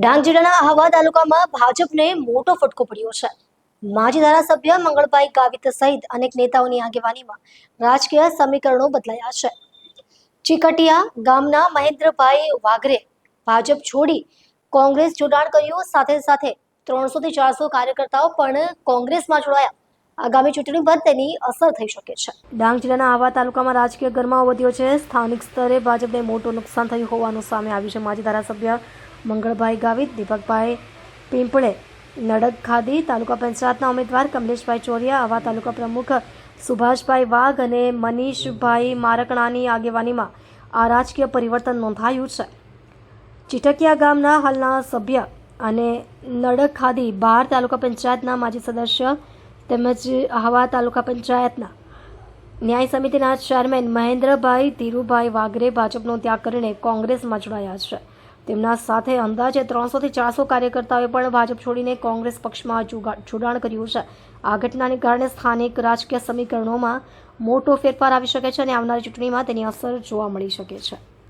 ડાંગ જિલ્લાના આહવા તાલુકામાં ભાજપને મોટો ફટકો પડ્યો છે. માજી ધારાસભ્ય મંગળભાઈ ગાવિત સહિત અનેક નેતાઓની આગેવાનીમાં રાજકીય સમીકરણો બદલાયા છે. ચીકટિયા ગામના મહેન્દ્રભાઈ વાઘરે ભાજપ છોડી કોંગ્રેસ જોડાણ કર્યું. સાથે સાથે 300 થી 400 કાર્યકર્તાઓ પણ કોંગ્રેસમાં જોડાયા. આગામી ચૂંટણી પર તેની અસર થઈ શકે છે. ડાંગ જિલ્લાના આહવા તાલુકામાં રાજકીય ગરમાવો વધ્યો છે. સ્થાનિક સ્તરે ભાજપને મોટું નુકસાન થયું હોવાનું સામે આવ્યું છે. માજી ધારાસભ્ય મંગળભાઈ ગાવિત, દીપકભાઈ પીંપળે, નડગ ખાદી, તાલુકા પંચાયતના ઉમેદવાર કમલેશભાઈ ચોરિયા, આહવા તાલુકા પ્રમુખ સુભાષભાઈ વાઘ અને મનીષભાઈ મારકણાની આગેવાનીમાં આ રાજકીય પરિવર્તન નોંધાયું છે. ચીટકિયા ગામના હાલના સભ્ય અને નડગ ખાદી બહાર તાલુકા પંચાયતના માજી સદસ્ય તેમજ આહવા તાલુકા પંચાયતના ન્યાય સમિતિના ચેરમેન મહેન્દ્રભાઈ ધીરુભાઈ વાઘરે ભાજપનો ત્યાગ કરીને કોંગ્રેસમાં જોડાયા છે. તેમના સાથે અંદાજે 300 થી 400 કાર્યકર્તાઓએ પણ ભાજપ છોડીને કોંગ્રેસ પક્ષમાં જોડાણ કર્યું છે. આ ઘટનાને કારણે સ્થાનિક રાજકીય સમીકરણોમાં મોટો ફેરફાર આવી શકે છે અને આવનારી ચૂંટણીમાં તેની અસર જોવા મળી શકે છે.